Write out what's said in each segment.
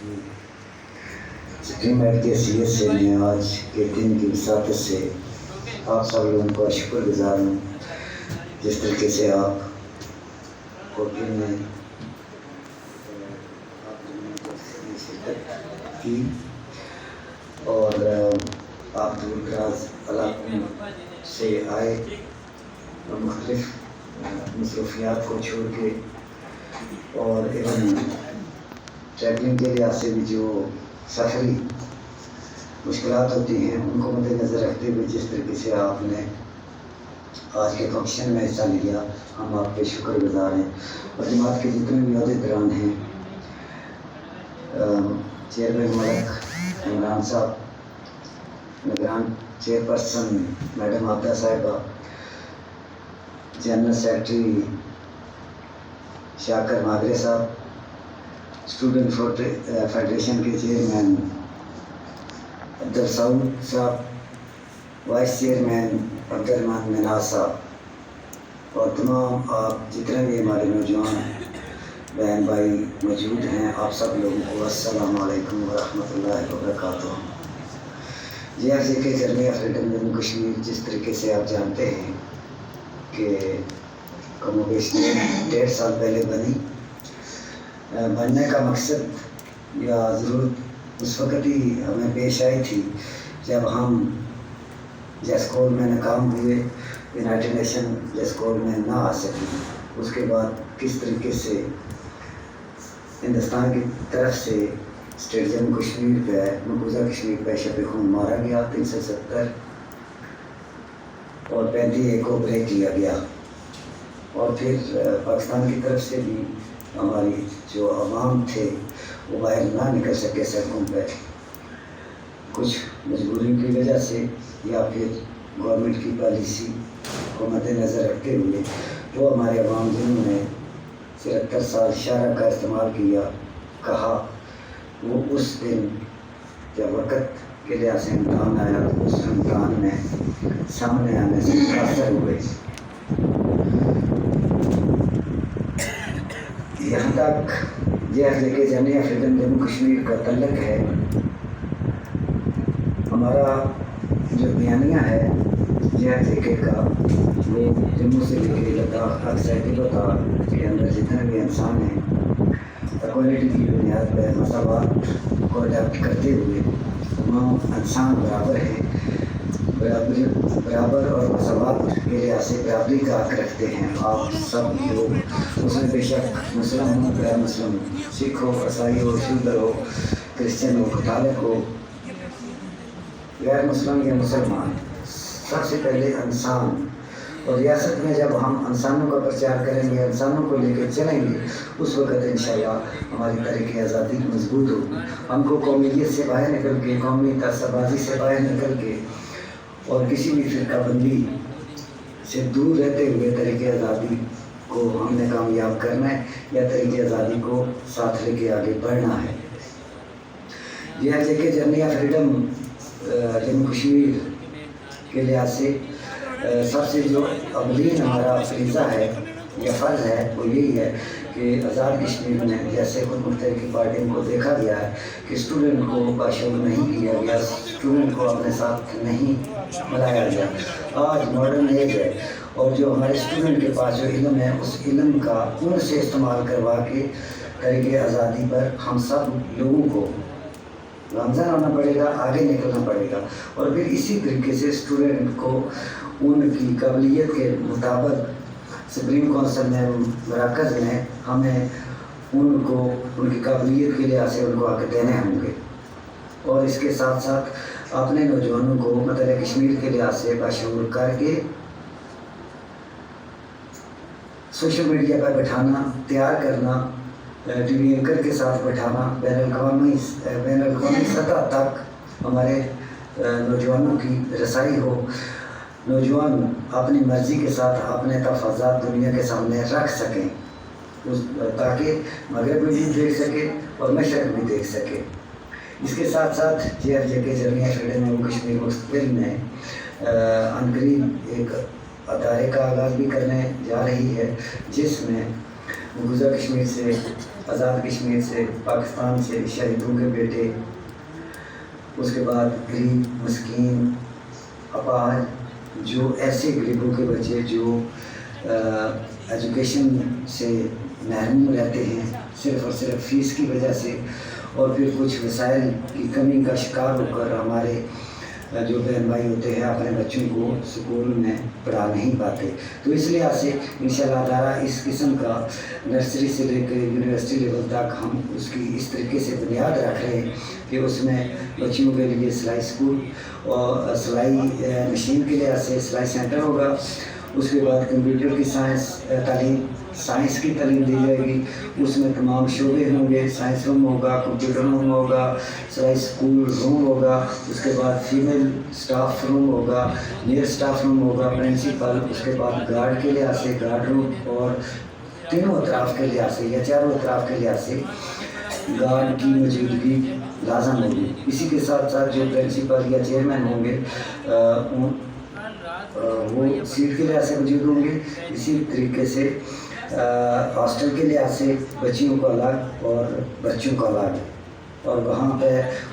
Supreme add کی حیثیت سے میں آج کے دن کی وساطت سے آپ سب لوگوں کا شکر گزار ہوں، جس طریقے سے آپ کوٹی میں شرکت کی اور آپ دور دراز علاقوں سے آئے اور مختلف مصروفیات کو چھوڑ کے اور ایون ٹریولنگ کے لحاظ سے بھی جو سفری مشکلات ہوتی ہیں ان کو مد نظر رکھتے ہوئے جس طریقے سے آپ نے آج کے فنکشن میں حصہ لیا، ہم آپ کے شکر گزار ہیں۔ اور جماعت کے جتنے بھی عہدیداران ہیں، چیئرمین ملک عمران صاحب، نگران چیئرپرسن میڈم عابدہ صاحبہ، جنرل سیکرٹری شاکر ماگرے صاحب، اسٹوڈنٹ فیڈریشن کے چیئرمین عبدالسعود صاحب، وائس چیئرمین عبدالرحمان مناز صاحب، اور تمام آپ جتنے بھی ہمارے نوجوان بہن بھائی موجود ہیں، آپ سب لوگوں کو السلام علیکم ورحمۃ اللہ وبرکاتہ۔ JFJK journey of freedom Jammu Kashmir جس طریقے سے آپ جانتے ہیں کہ کم و بیش 1.5 سال پہلے بننے کا مقصد یا ضرورت اس وقت ہی ہمیں پیش آئی تھی جب ہم جیسکول میں ناکام ہوئے، یونائٹڈ نیشن جیسکول میں نہ آ سکی۔ اس کے بعد کس طریقے سے ہندوستان کی طرف سے اسٹیٹ جموں کشمیر پہ مقبوضہ کشمیر پہ شب خون مارا گیا، 370 اور 35A کو بریک کیا گیا، اور پھر پاکستان کی طرف سے بھی ہماری جو عوام تھے وہ باہر نہ نکل سکے سڑکوں پہ، کچھ مجبوری کی وجہ سے یا پھر گورنمنٹ کی پالیسی کو مد نظر رکھتے ہوئے وہ ہمارے عوام جنہوں نے 73 سال اشارہ کا استعمال کیا، کہا، وہ اس دن جب وقت کے لحاظ سے امتحان آیا تو اس امتحان میں سامنے آنے سے متاثر ہوئے۔ یہاں تک JFJK journey of freedom Jammu Kashmir کا تعلق ہے، ہمارا جو بیانیہ ہے JFJK کا وہ جموں سے لے کے لداخ تک ساحلی بطور کے اندر جتنے بھی انسان ہیں ایکوالٹی کی بنیاد پر مساوات کو اڈاپٹ کرتے ہوئے تمام انسان برابر ہیں، برابر اور مساوات کے لحاظ سے برابری کا حق رکھتے ہیں۔ آپ سب لوگ اس میں بے شک مسلم ہو، غیر مسلم، سکھ ہو، عیسائی ہو، شودر ہو، کرسچن ہو، کیتھولک ہو، غیر مسلم یا مسلمان، سب سے پہلے انسان۔ اور ریاست میں جب ہم انسانوں کا پرچار کریں گے، انسانوں کو لے کے چلیں گے، اس وقت انشاءاللہ ہماری تحریک آزادی مضبوط ہوگی۔ ہم کو قومیت سے باہر نکل کے، قومی تعصب بازی سے باہر نکل کے اور کسی بھی فرقہ بندی سے دور رہتے ہوئے تحریک آزادی کو ہم نے کامیاب کرنا ہے یا تحریک آزادی کو ساتھ لے کے آگے بڑھنا ہے۔ JFJK journey of freedom Jammu Kashmir کے لحاظ سے سب سے جو اولین ہمارا فریضہ ہے یا فرض ہے وہ یہی ہے کہ آزاد کشمیر میں جیسے خود مختار کی پارٹیوں کو دیکھا گیا ہے کہ اسٹوڈنٹ کو باشعور نہیں کیا گیا، اسٹوڈنٹ کو اپنے ساتھ نہیں ملایا گیا۔ آج ماڈرن ایج ہے اور جو ہمارے اسٹوڈنٹ کے پاس جو علم ہے اس علم کا ان سے استعمال کروا کے تحریک آزادی پر ہم سب لوگوں کو گامزن ہونا پڑے گا، آگے نکلنا پڑے گا، اور پھر اسی طریقے سے اسٹوڈنٹ کو ان کی قابلیت کے مطابق سپریم کونسل میں مراکز میں ہمیں ان کو ان کی قابلیت کے لحاظ سے ان کو حق دینے ہوں گے، اور اس کے ساتھ ساتھ اپنے نوجوانوں کو مطلب کشمیر کے لحاظ سے باشعور کر کے سوشل میڈیا پر بٹھانا، تیار کرنا، ٹی وی اینکر کے ساتھ بٹھانا، بین الاقوامی سطح تک ہمارے نوجوانوں کی رسائی ہو، نوجوان اپنی مرضی کے ساتھ اپنے تفاضات دنیا کے سامنے رکھ سکیں تاکہ مغرب بھی دیکھ سکے اور مشرق بھی دیکھ سکے۔ اس کے ساتھ ساتھ JFJK journey of freedom Jammu Kashmir مستقبل میں عنقریب ایک ادارے کا آغاز بھی کرنے جا رہی ہے جس میں مقبوضہ کشمیر سے آزاد کشمیر سے، پاکستان سے شہیدوں کے بیٹے، اس کے بعد غریب مسکین اپاہج، جو ایسے غریبوں کے بچے جو ایجوکیشن سے محروم رہتے ہیں صرف اور صرف فیس کی وجہ سے، اور پھر کچھ وسائل کی کمی کا شکار ہو کر ہمارے جو بہن بھائی ہوتے ہیں اپنے بچوں کو اسکول میں پڑھا نہیں پاتے. تو اس لحاظ سے انشاءاللہ تعالیٰ اس قسم کا نرسری سے لے کے یونیورسٹی لیول تک ہم اس کی اس طریقے سے بنیاد رکھ رہے ہیں کہ اس میں بچیوں کے لیے سلائی اسکول اور سلائی مشین کے لحاظ سے سلائی سینٹر ہوگا. اس کے بعد کمپیوٹر کی سائنس کی تعلیم دی جائے گی. اس میں تمام شعبے ہوں گے، سائنس روم ہوگا، کمپیوٹر روم ہوگا، سلائی اسکول روم ہوگا. اس کے بعد فیمیل اسٹاف روم ہوگا، میل اسٹاف روم ہوگا، پرنسپل. اس کے بعد گارڈ کے لحاظ سے گارڈ روم، اور تینوں اطراف کے لحاظ سے یا چاروں اطراف کے لحاظ سے گارڈ کی موجودگی لازم ہوگی. اسی کے ساتھ ساتھ جو پرنسپل یا چیئرمین ہوں گے وہ سیٹ کے لحاظ سے موجود ہوں گے. اسی طریقے سے ہاسٹل کے لحاظ سے بچیوں کو الگ اور بچوں کو الگ، اور وہاں پہ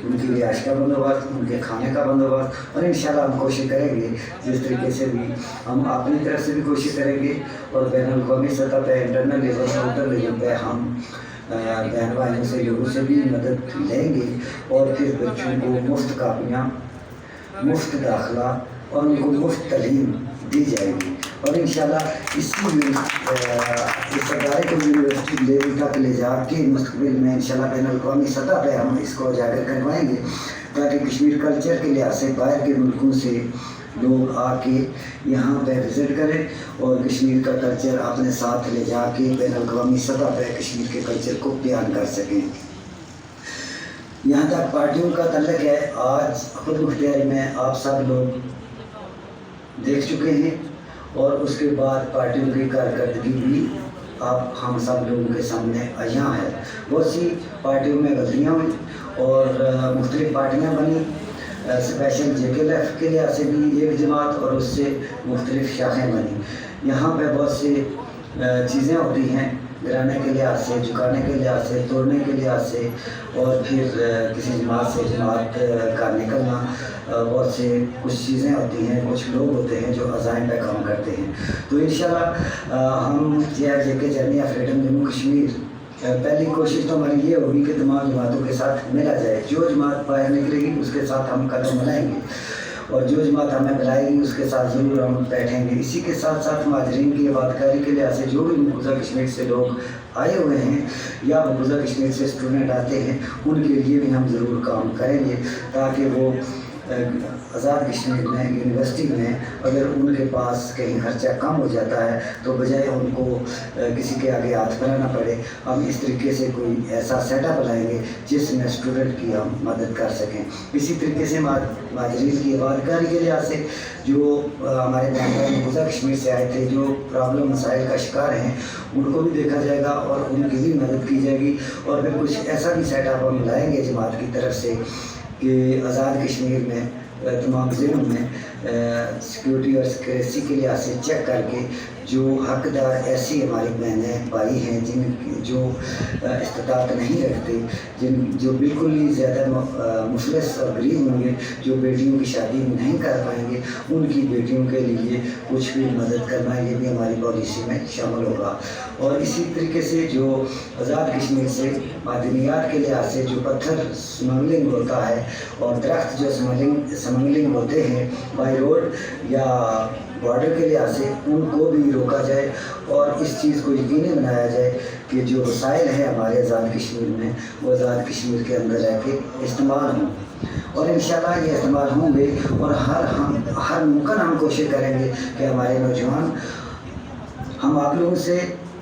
ان کی رہائش کا بندوبست، ان کے کھانے کا بندوبست. اور انشاءاللہ ہم کوشش کریں گے جس طریقے سے بھی ہم اپنی طرف سے بھی کوشش کریں گے، اور بین الاقوامی سطح پہ انٹرنل لیول آؤٹر لیول پہ ہم بہن بھائیوں سے لوگوں سے بھی مدد لیں گے. اور پھر بچوں کو مفت کاپیاں، مفت داخلہ اور ان کو مفت تعلیم دی جائے گی. اور انشاءاللہ اس ادارے کو یونیورسٹی لیول تک لے جا کے مستقبل میں انشاءاللہ بین الاقوامی سطح پہ ہم اس کو اجاگر کروائیں گے، تاکہ کشمیر کلچر کے لحاظ سے باہر کے ملکوں سے لوگ آ کے یہاں پہ وزٹ کریں اور کشمیر کا کلچر اپنے ساتھ لے جا کے بین الاقوامی سطح پہ کشمیر کے کلچر کو بیان کر سکیں. یہاں تک پارٹیوں کا تعلق ہے، آج خود مختاری میں آپ سب لوگ دیکھ چکے ہیں، اور اس کے بعد پارٹیوں کی کارکردگی بھی اب ہم سب لوگوں کے سامنے عیاں ہے. بہت سی پارٹیوں میں غلطیاں ہوئیں اور مختلف پارٹیاں بنی. اسپیشل جے کے ایل ایف کے لحاظ سے بھی ایک جماعت اور اس سے مختلف شاخیں بنی. یہاں پہ بہت سی چیزیں ہوتی ہیں، گرانے کے لحاظ سے، جھکانے کے لحاظ سے، توڑنے کے لحاظ سے، اور پھر کسی جماعت سے جماعت کا نکلنا. بہت سے کچھ چیزیں ہوتی ہیں، کچھ لوگ ہوتے ہیں جو عزائم پہ کام کرتے ہیں. تو انشاءاللہ ہم جے کے journey of freedom Jammu Kashmir, پہلی کوشش تو ہماری یہ ہوگی کہ تمام جماعتوں کے ساتھ ملا جائے. جو جماعت باہر نکلے گی اس کے ساتھ ہم قدم ملائیں گے، اور جو جماعت ہمیں بلائے گی اس کے ساتھ ضرور ہم بیٹھیں گے. اسی کے ساتھ ساتھ مہاجرین کی آبادکاری کے لحاظ سے جو بھی مقبوضہ کشمیر سے لوگ آئے ہوئے ہیں یا مقبوضہ کشمیر سے اسٹوڈنٹ آتے ہیں، ان کے لیے بھی ہم ضرور کام کریں گے، تاکہ وہ آزاد کشمیر میں یونیورسٹی میں اگر ان کے پاس کہیں خرچہ کم ہو جاتا ہے تو بجائے ان کو کسی کے آگے ہاتھ پھیلانا پڑے، ہم اس طریقے سے کوئی ایسا سیٹ اپ لائیں گے جس میں اسٹوڈنٹ کی ہم مدد کر سکیں. اسی طریقے سے مہاجرین کی آبادکاری کے لحاظ سے جو ہمارے بہن مقبوضہ کشمیر سے آئے تھے، جو پرابلم مسائل کا شکار ہیں، ان کو بھی دیکھا جائے گا اور ان کی بھی مدد کی جائے گی. اور پھر کچھ ایسا بھی سیٹ اپ ہم لائیں گے جماعت کی طرف سے کہ آزاد کشمیر میں تمام ضلعوں میں سیکیورٹی اور سیکریسی کے لحاظ سے چیک کر کے جو حقدار ایسی ہماری بہنیں بھائی ہیں جو استطاعت نہیں رکھتے، جو بالکل ہی زیادہ مفلس اور غریب ہوں گے، جو بیٹیوں کی شادی نہیں کر پائیں گے، ان کی بیٹیوں کے لیے کچھ بھی مدد کرنا، یہ بھی ہماری پالیسی میں شامل ہوگا. اور اسی طریقے سے جو آزاد کشمیر سے معدنیات کے لحاظ سے جو پتھر سمگلنگ ہوتا ہے اور درخت جو سمگلنگ ہوتے ہیں بائی روڈ یا بارڈر کے لحاظ سے، ان کو بھی روکا جائے اور اس چیز کو یقینی بنایا جائے کہ جو وسائل ہیں ہمارے آزاد کشمیر میں وہ آزاد کشمیر کے اندر رہ کے استعمال ہوں. اور انشاءاللہ یہ استعمال ہوں گے، اور ہر ممکن ہم کوشش کریں گے کہ ہمارے نوجوان ہم آپ لوگوں سے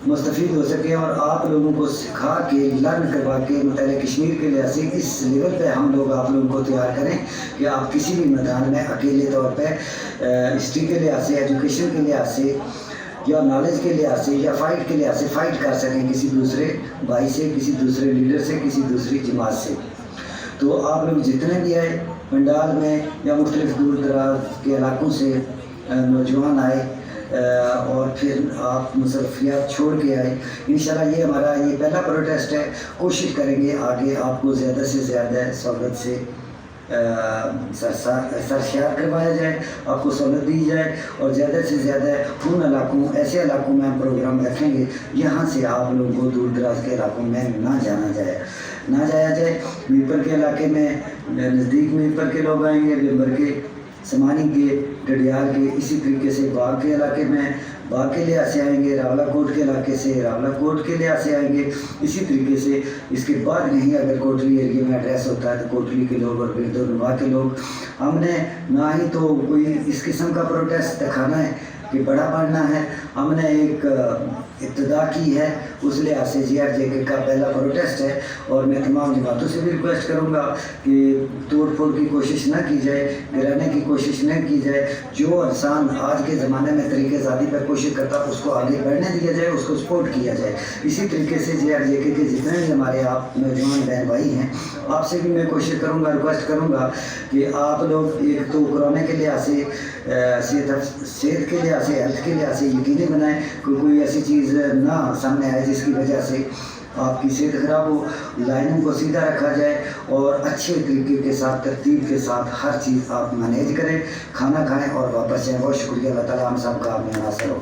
مستفید ہو سکیں اور آپ لوگوں کو سکھا کے لرن کروا کے مطالعہ کشمیر کے لحاظ سے اس لیول پہ ہم لوگ آپ لوگوں کو تیار کریں کہ آپ کسی بھی میدان میں اکیلے طور پہ ہسٹری کے لحاظ سے، ایجوکیشن کے لحاظ سے یا نالج کے لحاظ سے یا فائٹ کے لحاظ سے فائٹ کر سکیں کسی دوسرے بھائی سے، کسی دوسرے لیڈر سے، کسی دوسری جماعت سے. تو آپ لوگ جتنے بھی آئے پنڈال میں یا مختلف دور دراز کے علاقوں سے نوجوان آئے، اور پھر آپ مصروفیات چھوڑ کے آئے. انشاءاللہ یہ ہمارا یہ پہلا پروٹیسٹ ہے. کوشش کریں گے آگے آپ کو زیادہ سے زیادہ سہولت سے سرشار کروایا جائے, آپ کو سہولت دی جائے, اور زیادہ سے زیادہ ان علاقوں ایسے علاقوں میں ہم پروگرام رکھیں گے یہاں سے آپ لوگوں کو دور دراز کے علاقوں میں نہ جایا جائے. میرپر کے علاقے میں نزدیک میرپر کے لوگ آئیں گے, بمبر کے, سمانی کے, ڈڈیال کے, اسی طریقے سے باغ کے علاقے میں باغ کے لحاظ سے آئیں گے, راولہ کوٹ کے علاقے سے راولہ کوٹ کے لحاظ سے آئیں گے. اسی طریقے سے اس کے بعد نہیں اگر کوٹلی ایریے میں ایڈریس ہوتا ہے تو کوٹلی کے لوگ اور گرد و نواح کے لوگ. ہم نے نہ ہی تو کوئی اس قسم کا پروٹیسٹ دکھانا ہے کہ بڑا پڑھنا ہے, ہم نے ایک ابتدا کی ہے. اس لحاظ سے جی آر جے کے کا پہلا پروٹیسٹ ہے, اور میں تمام جماعتوں سے بھی ریکویسٹ کروں گا کہ توڑ پھوڑ کی کوشش نہ کی جائے, گرانے کی کوشش نہ کی جائے. جو انسان آج کے زمانے میں طریقہ زادی پر کوشش کرتا اس کو آگے بڑھنے دیا جائے, اس کو سپورٹ کیا جائے. اسی طریقے سے جی آر جے کے جتنے بھی ہمارے آپ نوجوان بہن بھائی ہیں, آپ سے بھی میں کوشش کروں گا, ریکویسٹ کروں گا کہ آپ لوگ ایک تو کورونا کے لحاظ سے صحت کے لحاظ سے ہیلتھ کے لحاظ سے یقینی بنائیں کہ کوئی ایسی چیز نہ سامنے آئے جس کی وجہ سے آپ کی صحت خراب ہو. لائنوں کو سیدھا رکھا جائے اور اچھے طریقے کے ساتھ ترتیب کے ساتھ ہر چیز آپ مینیج کریں, کھانا کھائیں اور واپس جائیں. بہت شکریہ. اللہ تعالیٰ ہم سب کا آپ میں ناصر ہو.